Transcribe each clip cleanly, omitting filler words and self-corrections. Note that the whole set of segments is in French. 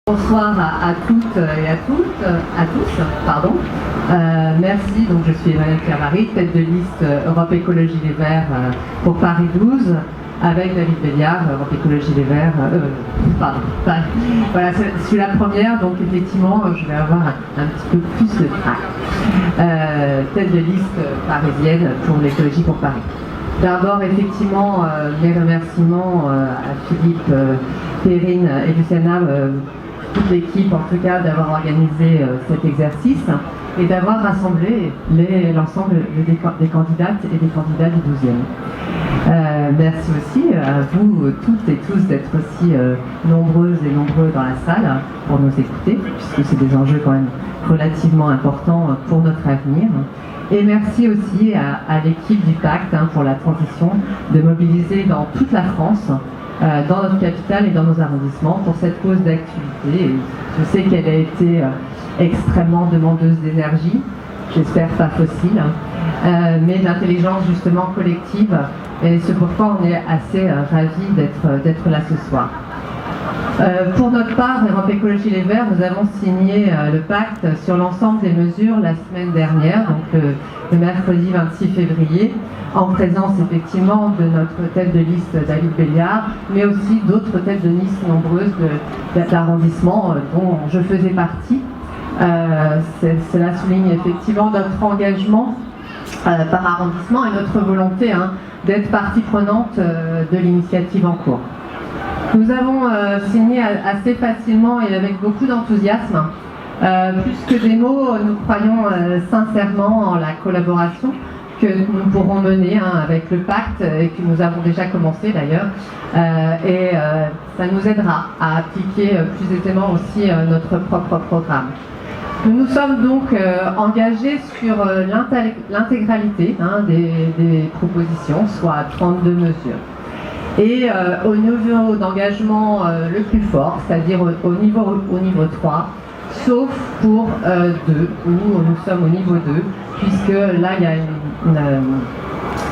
Bonsoir à toutes et à tous, pardon. Merci, donc je suis Emmanuelle Claverie, tête de liste Europe Écologie Les Verts pour Paris 12, avec David Béliard, Europe Écologie Les Verts, voilà, je suis la première, donc effectivement je vais avoir un petit peu plus de trac. Tête de liste parisienne pour l'écologie pour Paris. D'abord, effectivement, mes remerciements à Philippe, Perrine et Luciana, toute l'équipe en tout cas, d'avoir organisé cet exercice et d'avoir rassemblé l'ensemble des candidates et des candidats du 12e. Merci aussi à vous toutes et tous d'être aussi nombreuses et nombreux dans la salle pour nous écouter, puisque c'est des enjeux quand même relativement importants pour notre avenir. Et merci aussi à l'équipe du Pacte pour la transition de mobiliser dans toute la France, dans notre capitale et dans nos arrondissements pour cette cause d'activité. Je sais qu'elle a été extrêmement demandeuse d'énergie, j'espère pas fossile, mais d'intelligence justement collective, et c'est pourquoi on est assez ravis d'être là ce soir. Pour notre part, Europe Écologie Les Verts, nous avons signé le pacte sur l'ensemble des mesures la semaine dernière, donc le mercredi 26 février, en présence effectivement de notre tête de liste David Béliard, mais aussi d'autres têtes de liste nombreuses d'arrondissements dont je faisais partie. Cela souligne effectivement notre engagement par arrondissement et notre volonté d'être partie prenante de l'initiative en cours. Nous avons signé assez facilement et avec beaucoup d'enthousiasme. Plus que des mots, nous croyons sincèrement en la collaboration que nous pourrons mener avec le pacte et que nous avons déjà commencé d'ailleurs. Ça nous aidera à appliquer plus aisément aussi notre propre programme. Nous nous sommes donc engagés sur l'intégralité des propositions, soit 32 mesures. Et au niveau d'engagement le plus fort, c'est-à-dire au niveau 3, sauf pour 2, où nous sommes au niveau 2, puisque là il y a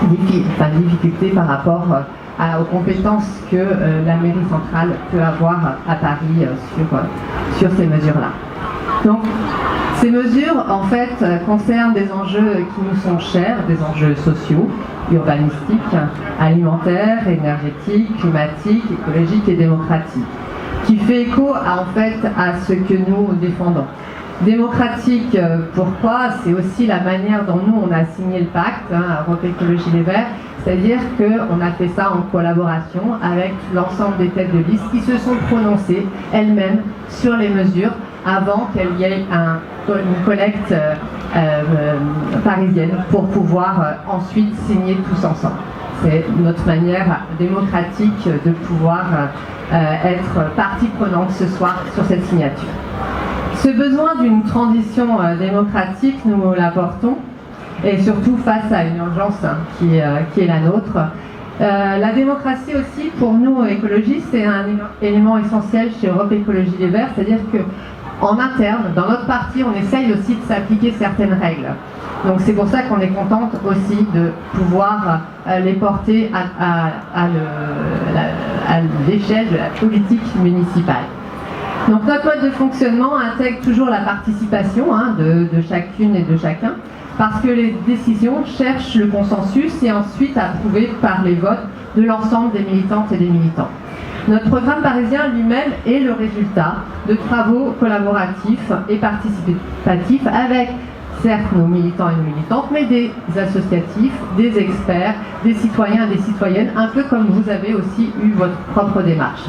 une difficulté par rapport aux compétences que la mairie centrale peut avoir à Paris sur ces mesures-là. Donc, ces mesures, en fait, concernent des enjeux qui nous sont chers, des enjeux sociaux, urbanistiques, alimentaires, énergétiques, climatiques, écologiques et démocratiques, qui fait écho à ce que nous défendons. Démocratique, pourquoi? C'est aussi la manière dont nous, on a signé le pacte, Europe Écologie Les Verts, c'est-à-dire qu'on a fait ça en collaboration avec l'ensemble des têtes de liste qui se sont prononcées elles-mêmes sur les mesures avant qu'il y ait une collecte parisienne pour pouvoir ensuite signer tous ensemble. C'est notre manière démocratique de pouvoir être partie prenante ce soir sur cette signature. Ce besoin d'une transition démocratique, nous l'apportons, et surtout face à une urgence qui est la nôtre. La démocratie aussi, pour nous écologistes, c'est un élément essentiel chez Europe Écologie Les Verts, c'est-à-dire qu'en interne, dans notre parti, on essaye aussi de s'appliquer certaines règles. Donc c'est pour ça qu'on est contente aussi de pouvoir les porter à l'échelle de la politique municipale. Donc notre mode de fonctionnement intègre toujours la participation de chacune et de chacun, parce que les décisions cherchent le consensus et ensuite approuvées par les votes de l'ensemble des militantes et des militants. Notre programme parisien lui-même est le résultat de travaux collaboratifs et participatifs avec, certes, nos militants et nos militantes, mais des associatifs, des experts, des citoyens et des citoyennes, un peu comme vous avez aussi eu votre propre démarche.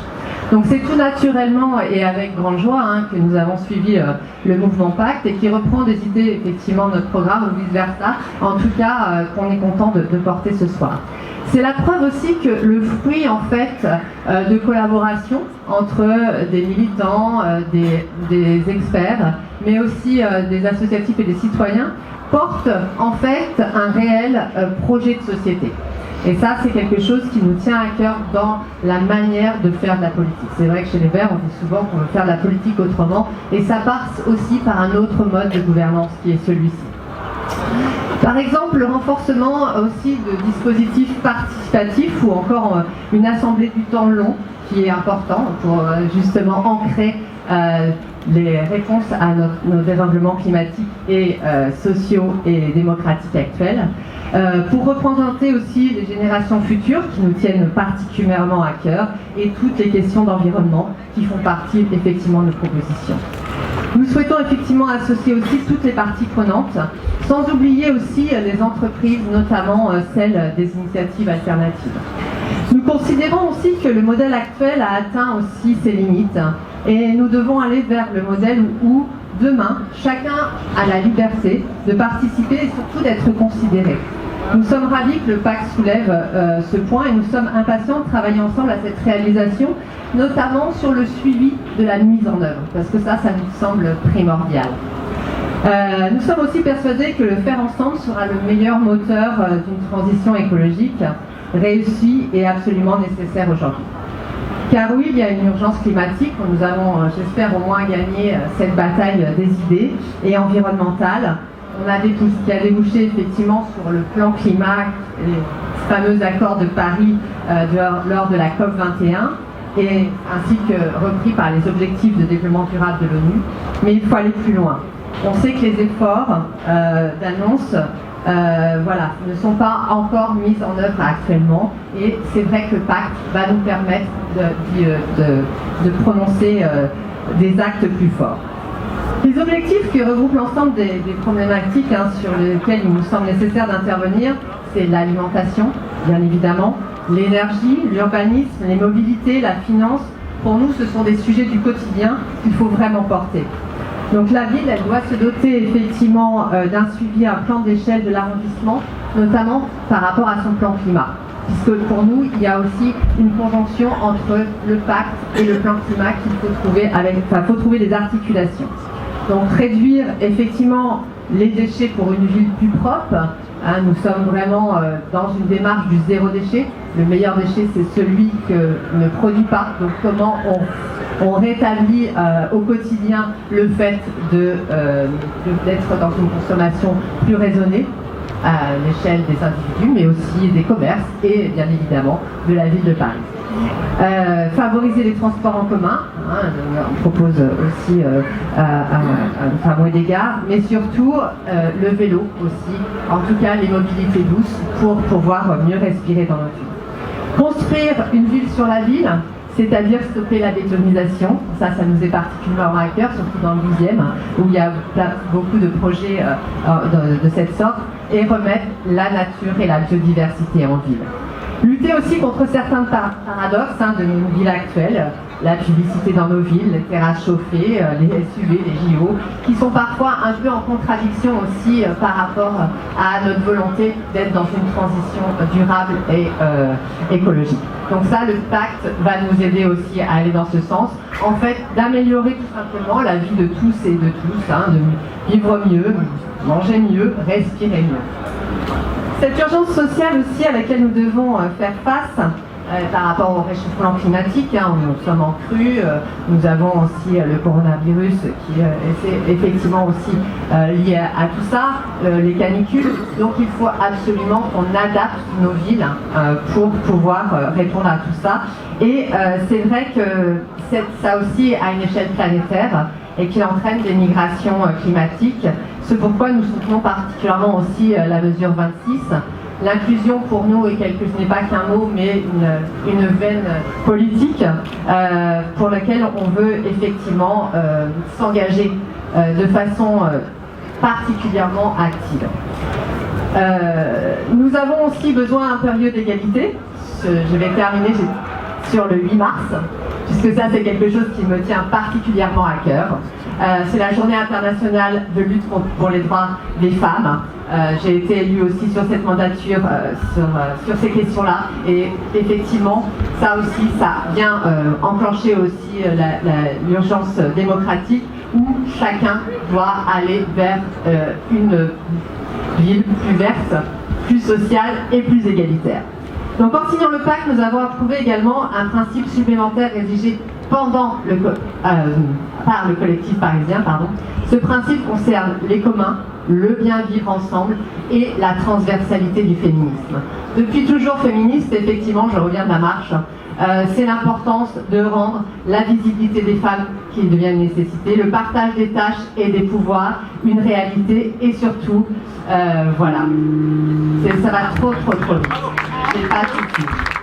Donc c'est tout naturellement et avec grande joie que nous avons suivi le mouvement Pacte et qui reprend des idées effectivement de notre programme ou vice-versa, en tout cas qu'on est content de porter ce soir. C'est la preuve aussi que le fruit en fait de collaboration entre des militants, des experts, mais aussi des associatifs et des citoyens porte en fait un réel projet de société. Et ça, c'est quelque chose qui nous tient à cœur dans la manière de faire de la politique. C'est vrai que chez les Verts, on dit souvent qu'on veut faire de la politique autrement, et ça passe aussi par un autre mode de gouvernance qui est celui-ci. Par exemple, le renforcement aussi de dispositifs participatifs ou encore une assemblée du temps long qui est important pour justement ancrer les réponses à nos dérèglements climatiques et sociaux et démocratiques actuels, pour représenter aussi les générations futures qui nous tiennent particulièrement à cœur et toutes les questions d'environnement qui font partie effectivement de nos propositions. Nous souhaitons effectivement associer aussi toutes les parties prenantes, sans oublier aussi les entreprises, notamment celles des initiatives alternatives. Nous considérons aussi que le modèle actuel a atteint aussi ses limites et nous devons aller vers le modèle où demain, chacun a la liberté de participer et surtout d'être considéré. Nous sommes ravis que le pacte soulève ce point et nous sommes impatients de travailler ensemble à cette réalisation, notamment sur le suivi de la mise en œuvre, parce que ça nous semble primordial. Nous sommes aussi persuadés que le faire ensemble sera le meilleur moteur d'une transition écologique réussie et absolument nécessaire aujourd'hui. Car oui, il y a une urgence climatique, nous allons, j'espère, au moins gagner cette bataille des idées et environnementale. Qui a débouché effectivement sur le plan climat, les fameux accords de Paris lors de la COP21, et ainsi que repris par les objectifs de développement durable de l'ONU. Mais il faut aller plus loin. On sait que les efforts d'annonce ne sont pas encore mis en œuvre actuellement, et c'est vrai que le pacte va nous permettre de prononcer des actes plus forts. Les objectifs qui regroupent l'ensemble des problématiques sur lesquelles il nous semble nécessaire d'intervenir, c'est l'alimentation, bien évidemment, l'énergie, l'urbanisme, les mobilités, la finance. Pour nous, ce sont des sujets du quotidien qu'il faut vraiment porter. Donc la ville, elle doit se doter effectivement d'un suivi, un plan d'échelle de l'arrondissement, notamment par rapport à son plan climat. Puisque pour nous, il y a aussi une conjonction entre le pacte et le plan climat qu'il faut trouver faut trouver des articulations. Donc réduire effectivement les déchets pour une ville plus propre. Nous sommes vraiment dans une démarche du zéro déchet. Le meilleur déchet, c'est celui que ne produit pas. Donc comment on rétablit au quotidien le fait d'être dans une consommation plus raisonnée à l'échelle des individus, mais aussi des commerces et bien évidemment de la ville de Paris. Favoriser les transports en commun, on propose aussi un moyen d'égard, mais surtout le vélo aussi, en tout cas les mobilités douces pour pouvoir mieux respirer dans notre ville. Construire une ville sur la ville, c'est-à-dire stopper la bétonisation, ça nous est particulièrement à cœur, surtout dans le 12e, où il y a beaucoup de projets de cette sorte, et remettre la nature et la biodiversité en ville. Lutter aussi contre certains paradoxes de nos villes actuelles, la publicité dans nos villes, les terrasses chauffées, les SUV, les JO, qui sont parfois un peu en contradiction aussi par rapport à notre volonté d'être dans une transition durable et écologique. Donc ça, le pacte va nous aider aussi à aller dans ce sens, en fait, d'améliorer tout simplement la vie de tous et de tous, de vivre mieux, manger mieux, respirer mieux. Cette urgence sociale aussi à laquelle nous devons faire face par rapport au réchauffement climatique, nous sommes en crue, nous avons aussi le coronavirus qui est effectivement aussi lié à tout ça, les canicules, donc il faut absolument qu'on adapte nos villes pour pouvoir répondre à tout ça. Et c'est vrai que ça aussi à une échelle planétaire et qui entraîne des migrations climatiques. C'est pourquoi nous soutenons particulièrement aussi la mesure 26. L'inclusion pour nous ce n'est pas qu'un mot, mais une veine politique pour laquelle on veut effectivement s'engager de façon particulièrement active. Nous avons aussi besoin impérieux d'égalité. Je vais terminer sur le 8 mars, puisque ça c'est quelque chose qui me tient particulièrement à cœur. C'est la journée internationale de lutte pour les droits des femmes. J'ai été élue aussi sur cette mandature, sur ces questions-là, et effectivement, ça aussi, ça vient enclencher aussi l'urgence démocratique, où chacun doit aller vers une ville plus verte, plus sociale et plus égalitaire. Donc en signant le pacte, nous avons approuvé également un principe supplémentaire rédigé par le collectif parisien, pardon. Ce principe concerne les communs, le bien vivre ensemble et la transversalité du féminisme. Depuis toujours féministe, effectivement, je reviens de la marche, c'est l'importance de rendre la visibilité des femmes qui devient une nécessité, le partage des tâches et des pouvoirs une réalité et surtout, voilà, ça va trop vite, c'est pas tout de suite.